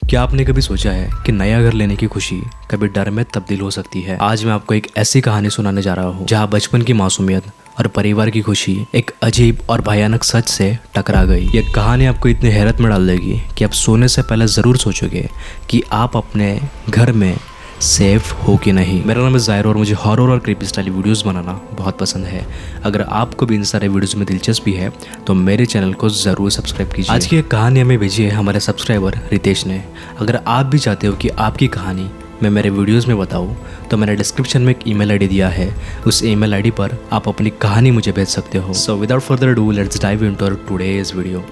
क्या आपने कभी सोचा है कि नया घर लेने की खुशी कभी डर में तब्दील हो सकती है? आज मैं आपको एक ऐसी कहानी सुनाने जा रहा हूँ जहाँ बचपन की मासूमियत और परिवार की खुशी एक अजीब और भयानक सच से टकरा गई। यह कहानी आपको इतनी हैरत में डाल देगी कि आप सोने से पहले ज़रूर सोचोगे कि आप अपने घर में सेफ हो कि नहीं। मेरा नाम है ज़ाहिर और मुझे हॉरर और क्रीपी स्टाइल वीडियोस बनाना बहुत पसंद है। अगर आपको भी इन सारे वीडियोस में दिलचस्पी है तो मेरे चैनल को ज़रूर सब्सक्राइब कीजिए। आज की एक कहानी हमें भेजी है हमारे सब्सक्राइबर रितेश ने। अगर आप भी चाहते हो कि आपकी कहानी मैं मेरे वीडियोस में बताऊं तो मैंने डिस्क्रिप्शन में एक ईमेल आईडी दिया है। उस ईमेल आईडी पर आप अपनी कहानी मुझे भेज सकते हो। So without further ado let's dive into our today's video.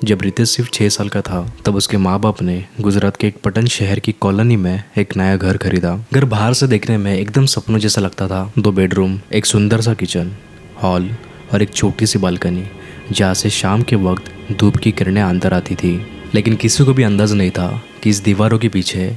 जब रितेश सिर्फ 6 साल का था तब उसके माँ बाप ने गुजरात के एक पटन शहर की कॉलोनी में एक नया घर खरीदा। घर बाहर से देखने में एकदम सपनों जैसा लगता था। 2 बेडरूम, एक सुंदर सा किचन, हॉल और एक छोटी सी बालकनी जहाँ से शाम के वक्त धूप की किरणें अंदर आती थी। लेकिन किसी को भी अंदाजा नहीं था कि इस दीवारों के पीछे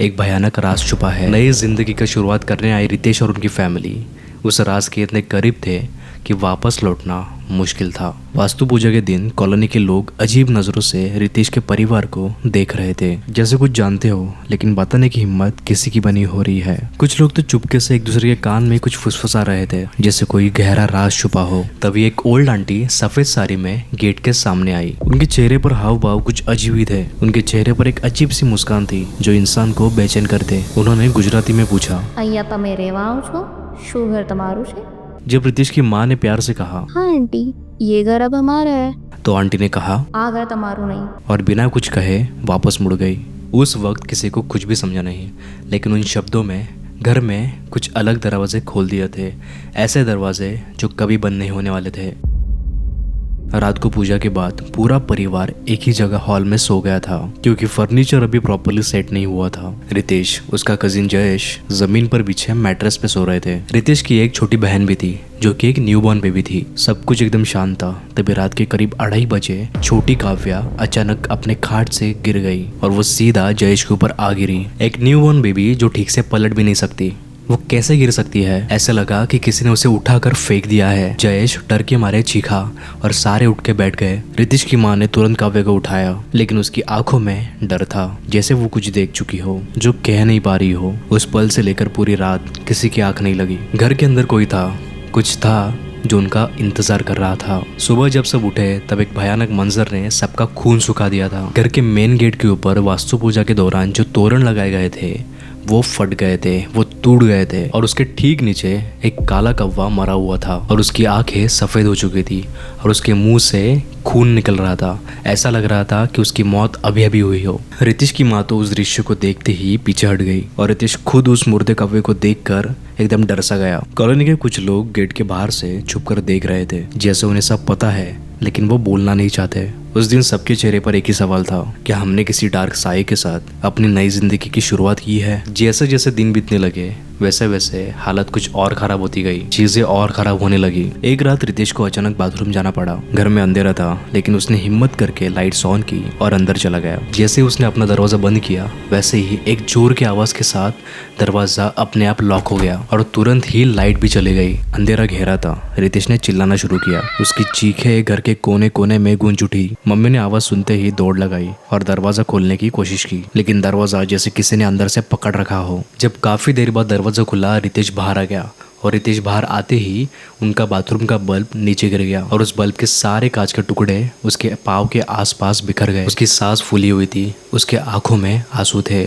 एक भयानक राज छुपा है। नई जिंदगी का शुरुआत करने आई रितेश और उनकी फैमिली उस राज के इतने करीब थे कि वापस लौटना मुश्किल था। वास्तु पूजा के दिन कॉलोनी के लोग अजीब नजरों से रितेश के परिवार को देख रहे थे, जैसे कुछ जानते हो लेकिन बताने की हिम्मत किसी की बनी हो रही है। कुछ लोग तो चुपके से एक दूसरे के कान में कुछ फुसफुसा रहे थे जैसे कोई गहरा राज छुपा हो। तभी एक ओल्ड आंटी सफेद साड़ी में गेट के सामने आई। उनके चेहरे पर हाव भाव कुछ अजीब ही थे। उनके चेहरे पर एक अजीब सी मुस्कान थी जो इंसान को बेचैन कर दे। उन्होंने गुजराती में पूछा, અહીંયા તમે રહેવા આવો છો? શું ઘર તમારું છે? जब रितेश की माँ ने प्यार से कहा हाँ आंटी, ये घर अब हमारा है। तो आंटी ने कहा आ घर तुम्हारू नहीं। और बिना कुछ कहे वापस मुड़ गई। उस वक्त किसी को कुछ भी समझा नहीं, लेकिन उन शब्दों में घर में कुछ अलग दरवाजे खोल दिए थे, ऐसे दरवाजे जो कभी बंद नहीं होने वाले थे। रात को पूजा के बाद पूरा परिवार एक ही जगह हॉल में सो गया था क्योंकि फर्नीचर अभी प्रॉपर्ली सेट नहीं हुआ था। रितेश, उसका कजिन जयेश जमीन पर बिछे मैट्रेस पे सो रहे थे। रितेश की एक छोटी बहन भी थी जो कि एक न्यूबॉर्न बेबी थी। सब कुछ एकदम शांत था। तभी रात के करीब 2:30 बजे छोटी काव्या अचानक अपने खाट से गिर गई और वो सीधा जयेश के ऊपर आ गिरी। एक न्यूबॉर्न बेबी जो ठीक से पलट भी नहीं सकती, वो कैसे गिर सकती है? ऐसा लगा कि किसी ने उसे उठाकर फेंक दिया है। जयेश डर के मारे चीखा और सारे उठ के बैठ गए। रितेश की माँ ने तुरंत काव्य को उठाया, लेकिन उसकी आंखों में डर था, जैसे वो कुछ देख चुकी हो जो कह नहीं पा रही हो। उस पल से लेकर पूरी रात किसी की आंख नहीं लगी। घर के अंदर कोई था, कुछ था जो उनका इंतजार कर रहा था। सुबह जब सब उठे तब एक भयानक मंजर ने सबका खून सुखा दिया था। घर के मेन गेट के ऊपर वास्तु पूजा के दौरान जो तोरण लगाए गए थे वो फट गए थे, वो टूट गए थे और उसके ठीक नीचे एक काला कौवा मरा हुआ था और उसकी आंखें सफेद हो चुकी थी और उसके मुंह से खून निकल रहा था। ऐसा लग रहा था कि उसकी मौत अभी अभी हुई हो। रितेश की माँ तो उस दृश्य को देखते ही पीछे हट गई और रितेश खुद उस मुर्दे कौवे को देखकर एकदम डर सा गया। कॉलोनी के कुछ लोग गेट के बाहर से छुपकर देख रहे थे, जैसे उन्हें सब पता है लेकिन वो बोलना नहीं चाहते। उस दिन सबके चेहरे पर एक ही सवाल था, क्या हमने किसी डार्क साये के साथ अपनी नई जिंदगी की शुरुआत की है? जैसे जैसे दिन बीतने लगे वैसे वैसे हालत कुछ और खराब होती गई, चीजें और खराब होने लगी। एक रात रितेश को अचानक बाथरूम जाना पड़ा। घर में अंधेरा था लेकिन उसने हिम्मत करके लाइट्स ऑन की और अंदर चला गया। जैसे उसने अपना दरवाजा बंद किया वैसे ही एक जोर की आवाज के साथ दरवाजा अपने आप लॉक हो गया और तुरंत ही लाइट भी चली गई। अंधेरा गहरा था। रितेश ने चिल्लाना शुरू किया। उसकी चीखें घर के कोने कोने में गूंज उठी। मम्मी ने आवाज सुनते ही दौड़ लगाई और दरवाजा खोलने की कोशिश की, लेकिन दरवाजा जैसे किसी ने अंदर से पकड़ रखा हो। जब काफी देर बाद दरवाजा खुला रितेश बाहर आ गया और रितेश बाहर आते ही उनका बाथरूम का बल्ब नीचे गिर गया और उस बल्ब के सारे कांच के टुकड़े उसके पाँव के आसपास बिखर गए। उसकी सांस फूली हुई थी, उसके आंखों में आंसू थे,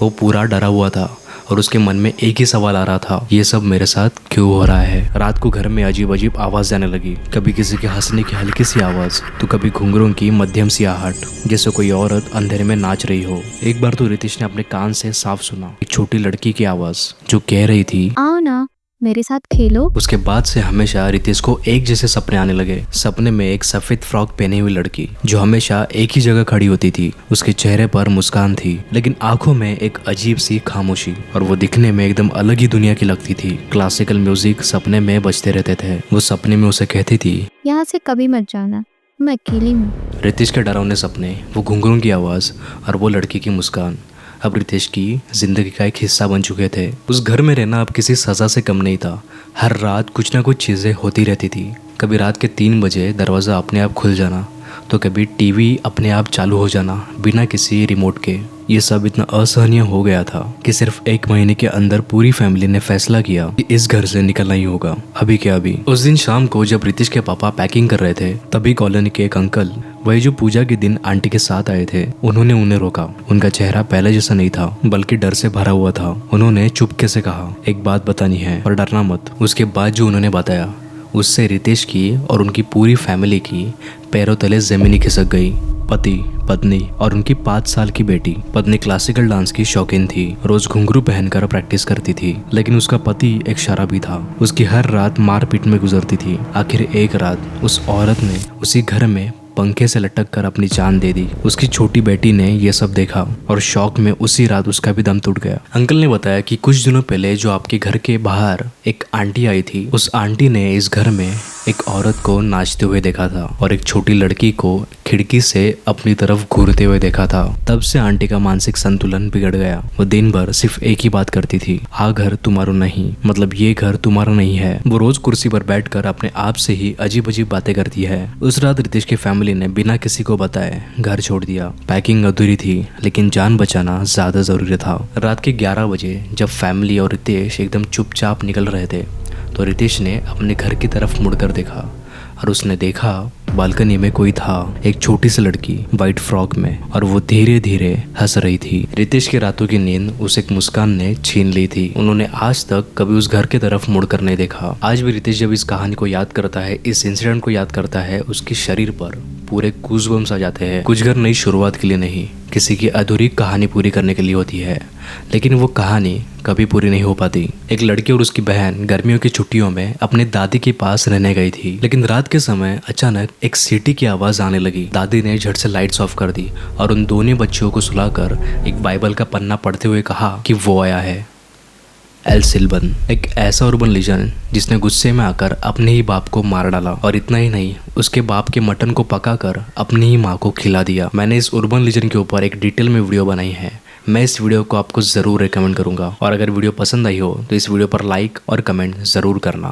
वो पूरा डरा हुआ था और उसके मन में एक ही सवाल आ रहा था, ये सब मेरे साथ क्यों हो रहा है? रात को घर में अजीब अजीब आवाज आने लगी। कभी किसी के हंसने की हल्की सी आवाज तो कभी घुंघरों की मध्यम सी आहट, जैसे कोई औरत अंधेरे में नाच रही हो। एक बार तो रितेश ने अपने कान से साफ सुना एक छोटी लड़की की आवाज जो कह रही थी, आओ ना मेरे साथ खेलो। उसके बाद से हमेशा रितेश को एक जैसे सपने आने लगे। सपने में एक सफेद फ्रॉक पहनी हुई लड़की जो हमेशा एक ही जगह खड़ी होती थी। उसके चेहरे पर मुस्कान थी लेकिन आंखों में एक अजीब सी खामोशी और वो दिखने में एकदम अलग ही दुनिया की लगती थी। क्लासिकल म्यूजिक सपने में बजते रहते थे। वो सपने में उसे कहती थी, यहाँ से कभी मत जाना, मैं अकेली हूँ। रितेश के डरावने सपने, वो घुंघरों की आवाज और वो लड़की की मुस्कान अब रितेश की जिंदगी का एक हिस्सा बन चुके थे। उस घर में रहना अब किसी सजा से कम नहीं था। हर रात कुछ ना कुछ चीज़ें होती रहती थी। कभी रात के 3 बजे दरवाज़ा अपने आप खुल जाना, तो कभी टीवी अपने आप चालू हो जाना बिना किसी रिमोट के। ये सब इतना असहनीय हो गया था कि सिर्फ 1 महीने के अंदर पूरी फैमिली ने फैसला किया कि इस घर से निकलना ही होगा, अभी के अभी। उस दिन शाम को जब रितेश के पापा पैकिंग कर रहे थे, तभी कॉलोनी के एक अंकल, वही जो पूजा के दिन आंटी के साथ आए थे, उन्होंने उन्हें रोका। उनका चेहरा पहले जैसा नहीं था, बल्कि डर से भरा हुआ था। उन्होंने चुपके से कहा, एक बात बतानी है और डरना मत। उसके बाद जो उन्होंने बताया, उससे रितेश की और उनकी पूरी फैमिली की पैरों तले जमीनी खिसक गई। पति, पत्नी और उनकी 5 साल की बेटी। पत्नी क्लासिकल डांस की शौकीन थी, रोज घुंघरू पहनकर प्रैक्टिस करती थी, लेकिन उसका पति एक शराबी था। उसकी हर रात मारपीट में गुजरती थी। आखिर एक रात उस औरत ने उसी घर में पंखे से लटक कर अपनी जान दे दी। उसकी छोटी बेटी ने यह सब देखा और शौक में उसी रात उसका भी दम टूट गया। अंकल ने बताया कि कुछ दिनों पहले जो आपके घर के बाहर एक आंटी आई थी, उस आंटी ने इस घर में एक औरत को नाचते हुए देखा था और एक छोटी लड़की को खिड़की से अपनी तरफ घूरते हुए देखा था। तब से आंटी का मानसिक संतुलन बिगड़ गया। वो दिन भर सिर्फ एक ही बात करती थी, आ घर तुम्हारा नहीं, मतलब ये घर तुम्हारा नहीं है। वो रोज कुर्सी पर बैठकर अपने आप से ही अजीब अजीब बातें करती है। उस रात रितेश की फैमिली ने बिना किसी को बताए घर छोड़ दिया। पैकिंग अधूरी थी, लेकिन जान बचाना ज्यादा जरूरी था। रात के 11 बजे जब फैमिली और रितेश एकदम चुपचाप निकल रहे थे, तो रितेश ने अपने घर की तरफ मुड़कर देखा और उसने देखा बालकनी में कोई था, एक छोटी सी लड़की वाइट फ्रॉक में, और वो धीरे धीरे हंस रही थी। रितेश की रातों की नींद उस एक मुस्कान ने छीन ली थी। उन्होंने आज तक कभी उस घर की तरफ मुड़कर नहीं देखा। आज भी रितेश जब इस कहानी को याद करता है, इस इंसिडेंट को याद करता है, उसके शरीर पर पूरे गूज़बम्स आ जाते हैं। कुछ घर नई शुरुआत के लिए नहीं, किसी की अधूरी कहानी पूरी करने के लिए होती है, लेकिन वो कहानी कभी पूरी नहीं हो पाती। एक लड़की और उसकी बहन गर्मियों की छुट्टियों में अपने दादी के पास रहने गई थी, लेकिन रात के समय अचानक एक सीटी की आवाज आने लगी। दादी ने झट से लाइट्स ऑफ कर दी और उन दोनों बच्चियों को सुलाकर एक बाइबल का पन्ना पढ़ते हुए कहा कि वो आया है, एल सिल्बन, एक ऐसा अर्बन लीजेंड जिसने गुस्से में आकर अपने ही बाप को मार डाला, और इतना ही नहीं, उसके बाप के मटन को पकाकर अपनी ही माँ को खिला दिया। मैंने इस अर्बन लीजेंड के ऊपर एक डिटेल में वीडियो बनाई है, मैं इस वीडियो को आपको ज़रूर रिकमेंड करूंगा। और अगर वीडियो पसंद आई हो तो इस वीडियो पर लाइक और कमेंट ज़रूर करना।